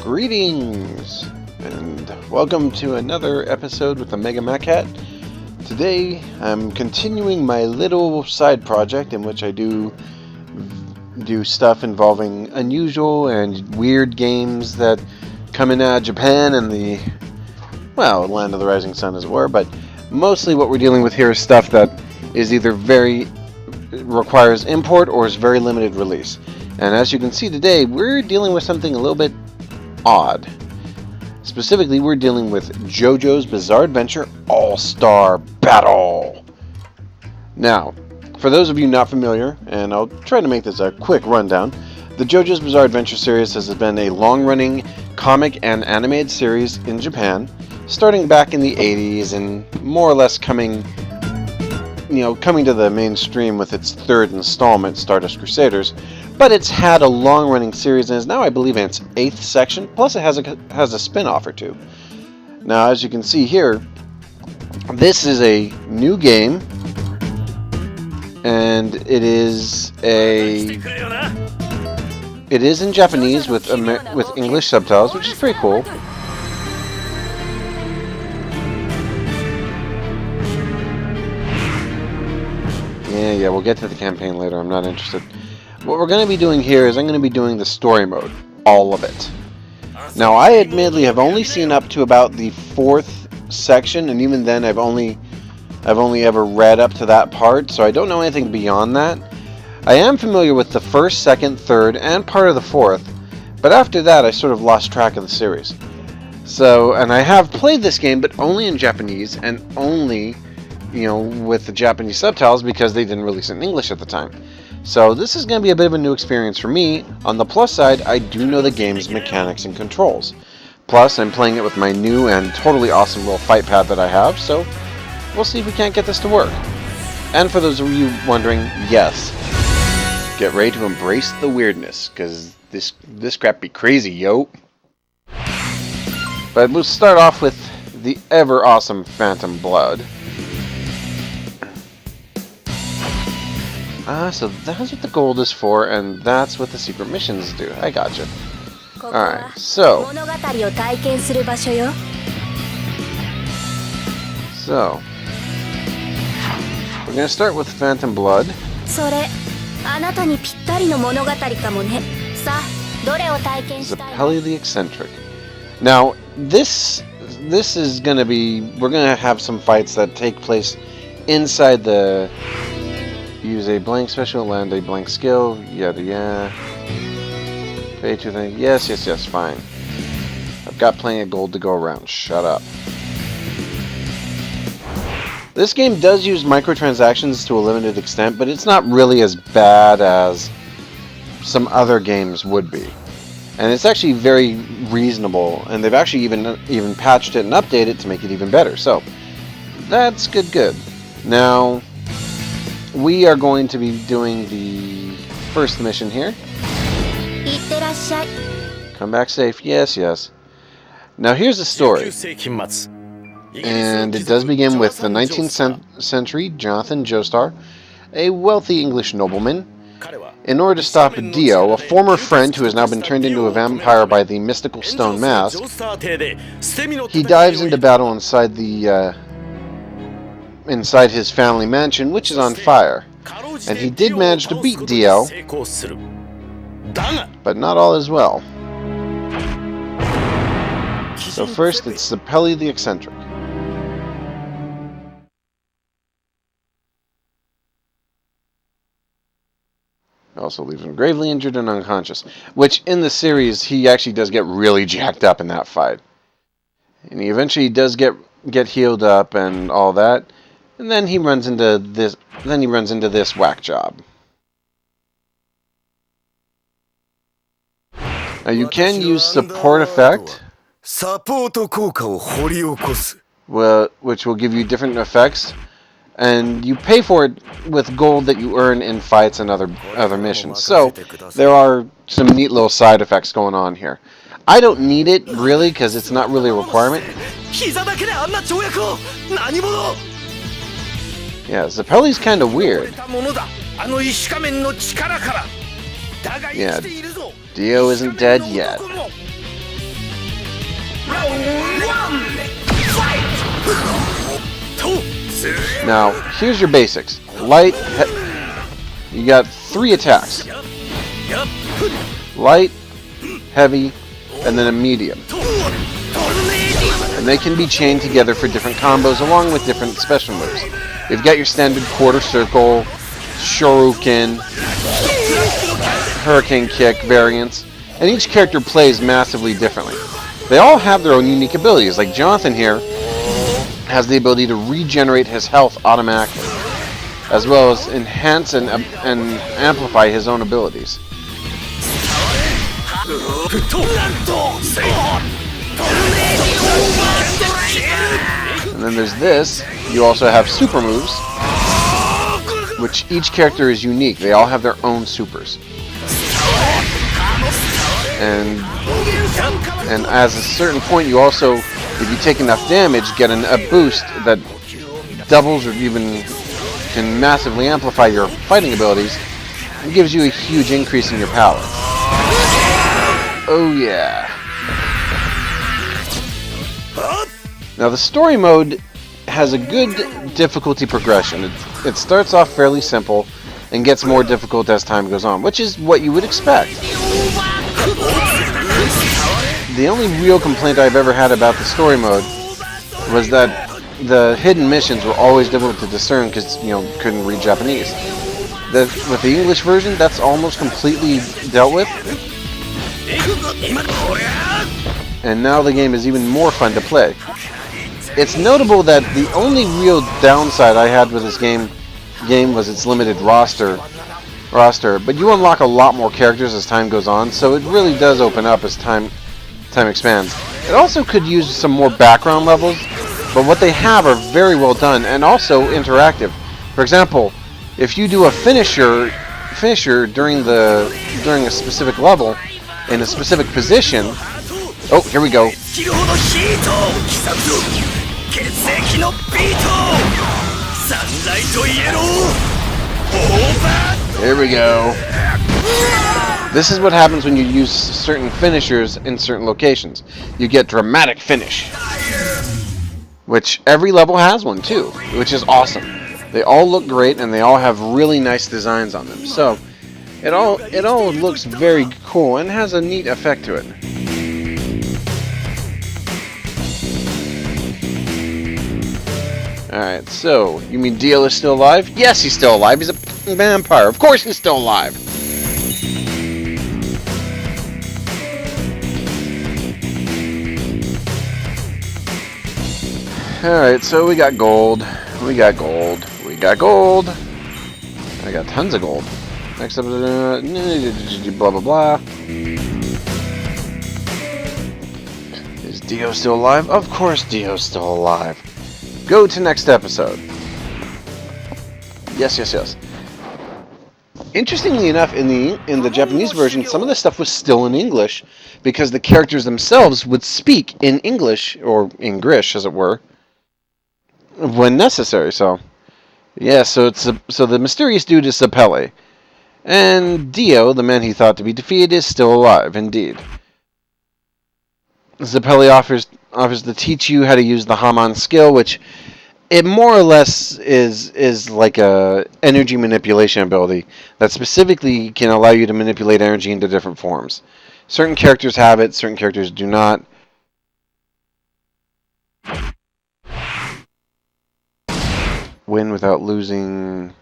Greetings, and welcome to another episode with the Mega Mac Hat. Today, I'm continuing my little side project in which I do stuff involving unusual and weird games that come in out of Japan and the, well, Land of the Rising Sun as it were, but mostly what we're dealing with here is stuff that is either requires import or is very limited release. And as you can see today, we're dealing with something a little bit odd. Specifically, we're dealing with JoJo's Bizarre Adventure All-Star Battle. Now, for those of you not familiar, and I'll try to make this a quick rundown, the JoJo's Bizarre Adventure series has been a long-running comic and animated series in Japan, starting back in the 80s and more or less coming to the mainstream with its third installment, Stardust Crusaders. But it's had a long-running series and is now, I believe, in its 8th section, plus it has a spin-off or two. Now, as you can see here, this is a new game, and it is in Japanese with English subtitles, which is pretty cool. Yeah, we'll get to the campaign later. I'm not interested. What we're going to be doing here is I'm going to be doing the story mode, all of it. Now, I admittedly have only seen up to about the 4th section, and even then I've only ever read up to that part, so I don't know anything beyond that. I am familiar with the 1st, 2nd, 3rd, and part of the 4th, but after that I sort of lost track of the series. So, and I have played this game, but only in Japanese, and only, with the Japanese subtitles because they didn't release it in English at the time. So this is going to be a bit of a new experience for me. On the plus side, I do know the game's mechanics and controls. Plus, I'm playing it with my new and totally awesome little fight pad that I have, so we'll see if we can't get this to work. And for those of you wondering, yes, get ready to embrace the weirdness, because this crap be crazy, yo. But we'll start off with the ever awesome Phantom Blood. So that's what the gold is for, and that's what the secret missions do. I gotcha. Alright, so we're going to start with Phantom Blood. Zappelli the Eccentric. Now, this is going to be, we're going to have some fights that take place inside the... Use a blank special, land a blank skill, yada. Pay 2 things. Yes, fine. I've got plenty of gold to go around. Shut up. This game does use microtransactions to a limited extent, but it's not really as bad as some other games would be. And it's actually very reasonable, and they've actually even patched it and updated it to make it even better. So, that's good. Now, we are going to be doing the first mission here. Come back safe. Yes. Now here's the story. And it does begin with the 19th century Jonathan Joestar, a wealthy English nobleman. In order to stop Dio, a former friend who has now been turned into a vampire by the mystical stone mask, he dives into battle inside his family mansion, which is on fire. And he did manage to beat Dio, but not all is well. So first, it's Zappelli the Eccentric. Also leaves him gravely injured and unconscious, which in the series, he actually does get really jacked up in that fight. And he eventually does get healed up and all that. And then he runs into this. Whack job. Now you can use support effect, which will give you different effects, and you pay for it with gold that you earn in fights and other missions. So there are some neat little side effects going on here. I don't need it really because it's not really a requirement. Yeah, Zappelli's kind of weird. Yeah, Dio isn't dead yet. Now, here's your basics. Light, you got 3 attacks. Light, heavy, and then a medium. And they can be chained together for different combos along with different special moves. You've got your standard quarter circle, shuriken, hurricane kick variants, and each character plays massively differently. They all have their own unique abilities, like Jonathan here has the ability to regenerate his health automatically, as well as enhance and amplify his own abilities. And then there's this. You also have super moves, which each character is unique. They all have their own supers. And as a certain point, you also, if you take enough damage, get a boost that doubles or even can massively amplify your fighting abilities and gives you a huge increase in your power. Oh yeah. Now the story mode has a good difficulty progression. It starts off fairly simple and gets more difficult as time goes on, which is what you would expect. The only real complaint I've ever had about the story mode was that the hidden missions were always difficult to discern because, couldn't read Japanese. With the English version, that's almost completely dealt with. And now the game is even more fun to play. It's notable that the only real downside I had with this game was its limited roster, but you unlock a lot more characters as time goes on, so it really does open up as time expands. It also could use some more background levels, but what they have are very well done and also interactive. For example, if you do a finisher during a specific level in a specific position. Oh, here we go. Here we go. This is what happens when you use certain finishers in certain locations. You get dramatic finish, which every level has one too, which is awesome. They all look great and they all have really nice designs on them. So it all looks very cool and has a neat effect to it. Alright, so, you mean Dio is still alive? Yes, he's still alive. He's a vampire. Of course he's still alive. Alright, so we got gold. I got tons of gold. Next up, blah blah blah. Is Dio still alive? Of course Dio's still alive. Go to next episode. Yes. Interestingly enough, in the Japanese version, some of the stuff was still in English because the characters themselves would speak in English, or English as it were, when necessary. So, yeah. So the mysterious dude is Sapele, and Dio, the man he thought to be defeated, is still alive. Indeed. Sapele offers to teach you how to use the Haman skill, which it more or less is like a energy manipulation ability that specifically can allow you to manipulate energy into different forms. Certain characters have it, certain characters do not. Win without losing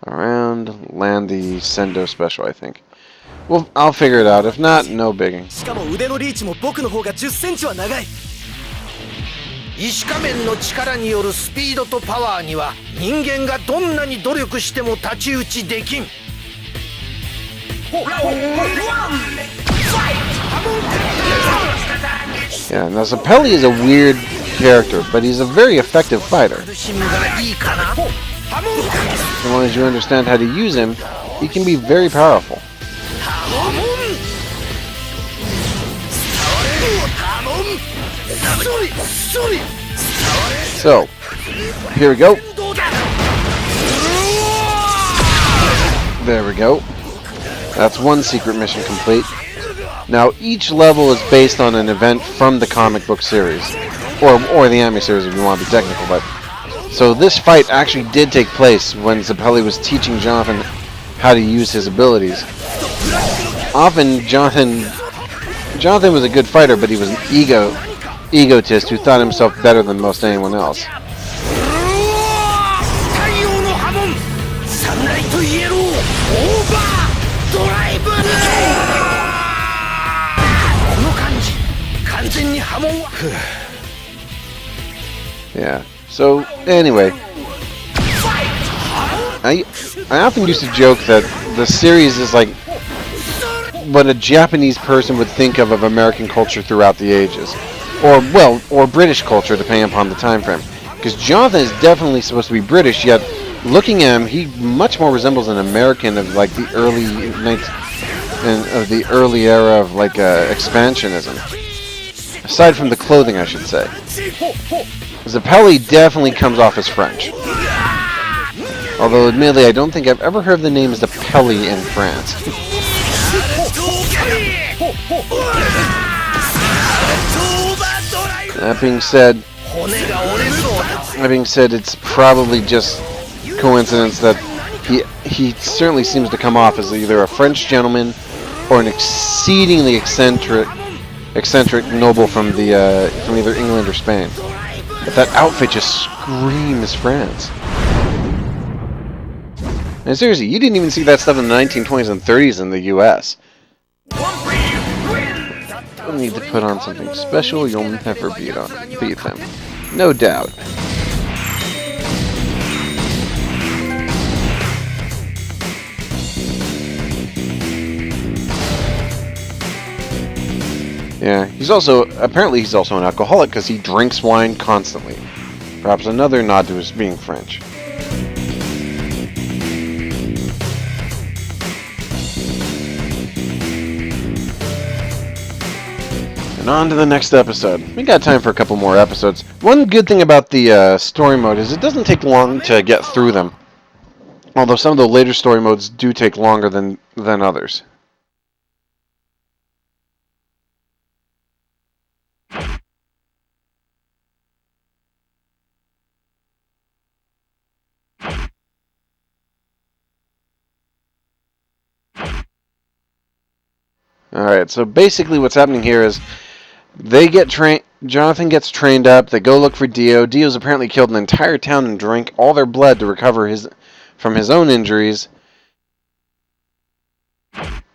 around. Land the Sendo special, I think. Well, I'll figure it out. If not, no bigging. 石仮面の力によるスピードとパワーには人間がどんなに努力しても太刀打ちできん。Yeah, now Sapele is a weird character, but he's a very effective fighter. As long as you understand how to use him, he can be very powerful. So, here we go. There we go. That's one secret mission complete. Now, each level is based on an event from the comic book series, or the anime series if you want to be technical. But so this fight actually did take place when Zeppeli was teaching Jonathan how to use his abilities. Often, Jonathan was a good fighter, but he was an egotist who thought himself better than most anyone else. Yeah. So anyway, I often used to joke that the series is like what a Japanese person would think of American culture throughout the ages, or British culture, depending upon the time frame. Because Jonathan is definitely supposed to be British, yet looking at him, he much more resembles an American of like the early era of like expansionism. Aside from the clothing, I should say. Zeppeli definitely comes off as French. Although, admittedly, I don't think I've ever heard the name Zeppeli in France. That being said, it's probably just coincidence that he certainly seems to come off as either a French gentleman or an exceedingly eccentric noble from either England or Spain. But that outfit just screams France. And seriously, you didn't even see that stuff in the 1920s and 30s in the US. You'll need to put on something special, you'll never beat them. No doubt. Yeah, he's also an alcoholic because he drinks wine constantly. Perhaps another nod to his being French. And on to the next episode. We got time for a couple more episodes. One good thing about the story mode is it doesn't take long to get through them. Although some of the later story modes do take longer than others. Alright, so basically what's happening here is Jonathan gets trained up, they go look for Dio. Dio's apparently killed an entire town and drank all their blood to recover from his own injuries.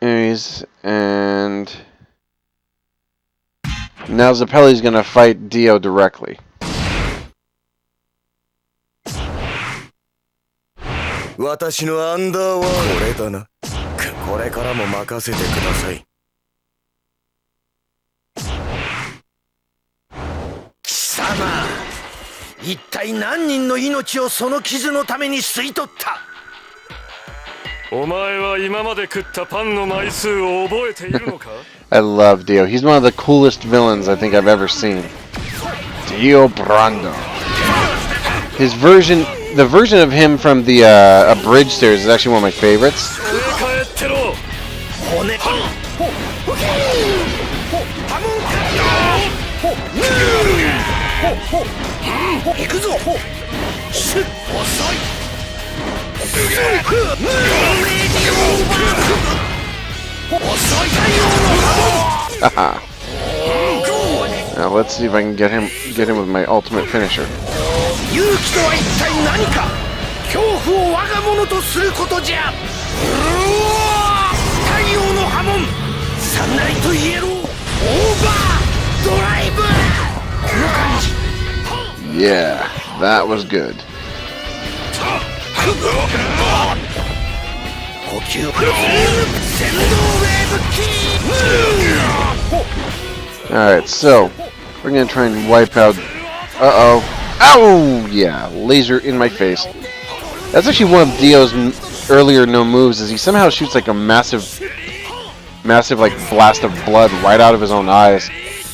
And now Zeppeli's gonna fight Dio directly. I love Dio. He's one of the coolest villains I think I've ever seen. Dio Brando. The version of him from the Abridged series is actually one of my favorites. Now let's see if I can get him with my ultimate finisher. Yeah, that was good. Alright, so we're gonna try and wipe out. Uh-oh. Ow! Yeah, laser in my face. That's actually one of Dio's earlier known moves, is he somehow shoots like a massive like blast of blood right out of his own eyes.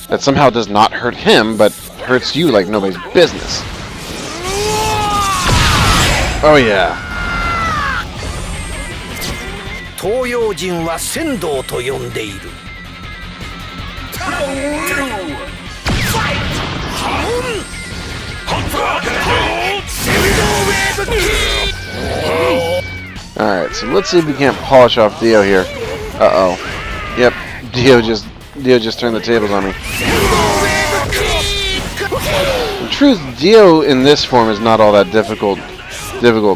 That somehow does not hurt him, but hurts you like nobody's business. Oh yeah. Alright, so let's see if we can't polish off Dio here. Uh-oh. Yep, Dio just turned the tables on me. In truth, Dio in this form is not all that difficult,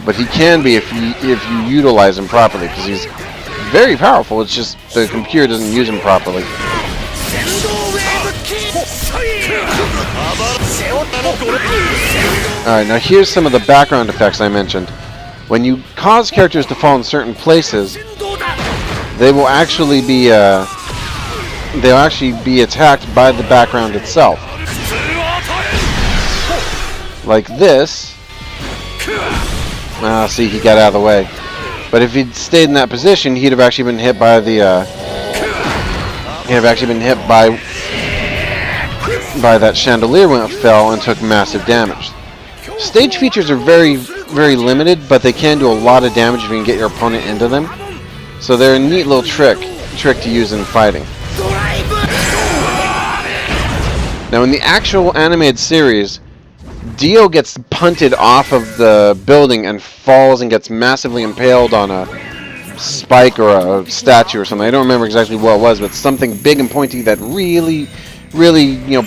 but he can be if you utilize him properly, because he's very powerful. It's just the computer doesn't use him properly. Alright, now here's some of the background effects I mentioned. When you cause characters to fall in certain places, they will actually be attacked by the background itself. Like this. See, he got out of the way. But if he'd stayed in that position, he'd have actually been hit by the by that chandelier when it fell and took massive damage. Stage features are very, very limited, but they can do a lot of damage if you can get your opponent into them. So they're a neat little trick to use in fighting. Now in the actual animated series, Dio gets punted off of the building and falls and gets massively impaled on a spike or a statue or something. I don't remember exactly what it was, but something big and pointy that really,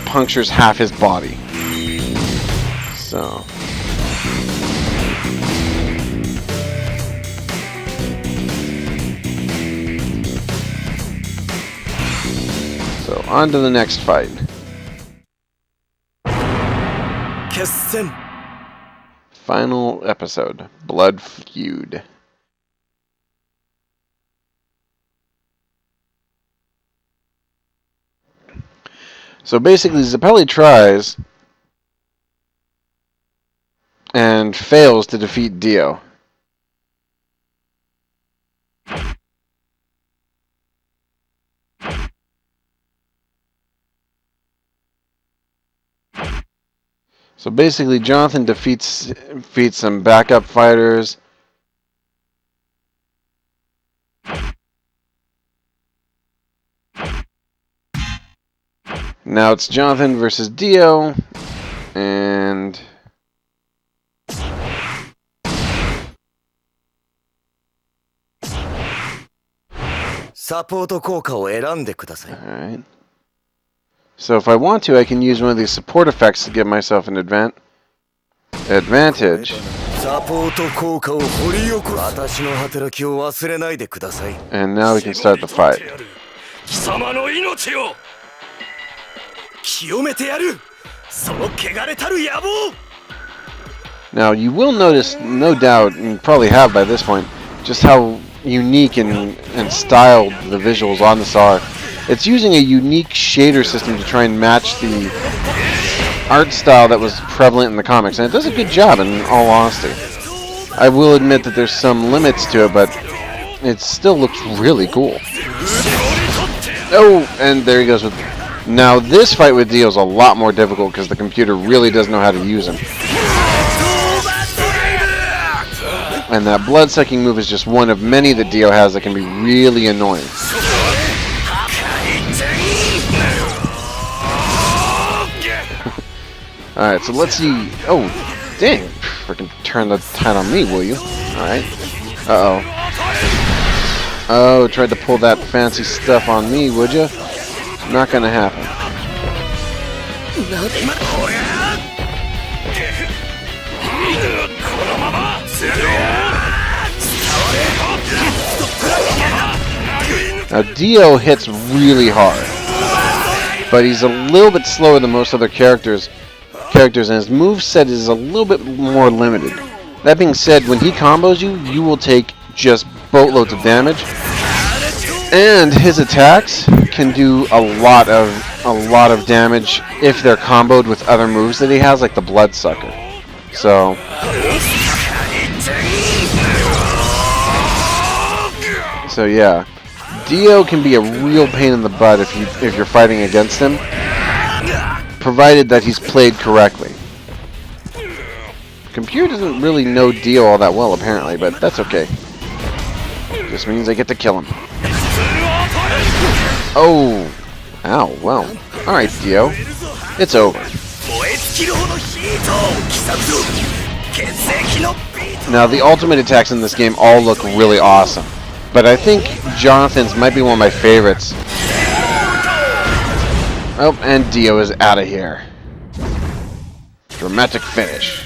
punctures half his body. So on to the next fight. Final episode, Blood Feud. So basically, Zappelli tries and fails to defeat Dio. So basically, Jonathan defeats some backup fighters. Now it's Jonathan versus Dio, and alright. So if I want to, I can use one of these support effects to give myself an advantage. And now we can start the fight. Now you will notice, no doubt, and you probably have by this point, just how unique and styled the visuals on this are. It's using a unique shader system to try and match the art style that was prevalent in the comics, and it does a good job in all honesty. I will admit that there's some limits to it, but it still looks really cool. Oh, and there he goes with... Now this fight with Dio is a lot more difficult because the computer really does know how to use him. And that blood-sucking move is just one of many that Dio has that can be really annoying. Alright, so let's see... Oh, dang. Freaking turn the tide on me, will you? Alright. Uh-oh. Oh, tried to pull that fancy stuff on me, would you? Not gonna happen. Now, Dio hits really hard, but he's a little bit slower than most other characters, and his moveset is a little bit more limited. That being said, when he combos you, you will take just boatloads of damage, and his attacks can do a lot of damage if they're comboed with other moves that he has, like the Bloodsucker. So yeah, Dio can be a real pain in the butt if you're fighting against him, provided that he's played correctly. Computer doesn't really know Dio all that well, apparently, but that's okay. Just means I get to kill him. Oh, Ow, well. Alright, Dio. It's over. Now, the ultimate attacks in this game all look really awesome. But I think Jonathan's might be one of my favorites. Oh, and Dio is out of here. Dramatic finish.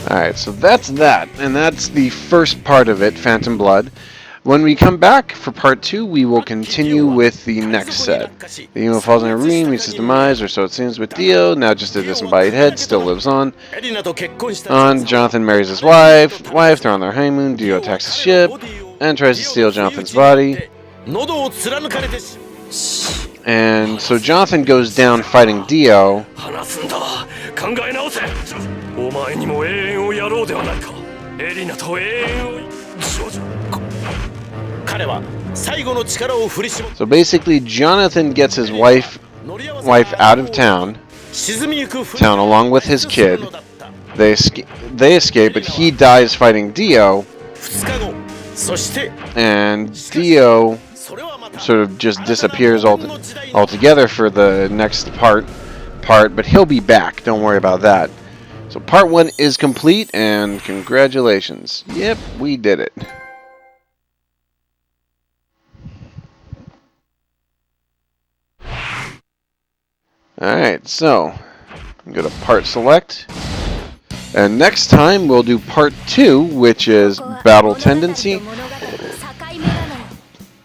Alright, so that's that, and that's the first part of it, Phantom Blood. When we come back for part 2, we will continue with the next set. The human falls in a ravine, meets his demise, or so it seems with Dio, now just a disembodied head, still lives on. Jonathan marries his wife, they're on their honeymoon, Dio attacks the ship, and tries to steal Jonathan's body. And so Jonathan goes down fighting Dio. So basically, Jonathan gets his wife out of town along with his kid. They escape, but he dies fighting Dio. And Dio sort of just disappears altogether for the next part, but he'll be back. Don't worry about that. So part 1 is complete, and congratulations. Yep, we did it. Alright, so go to part select. And next time we'll do part 2, which is battle tendency.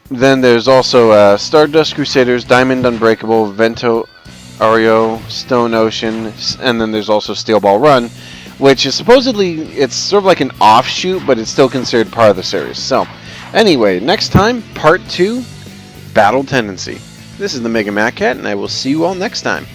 Then there's also Stardust Crusaders, Diamond Unbreakable, Vento Ario, Stone Ocean, and then there's also Steel Ball Run, which is supposedly, it's sort of like an offshoot, but it's still considered part of the series. So, anyway, next time, part 2, Battle Tendency. This is the Mega Mac Cat, and I will see you all next time.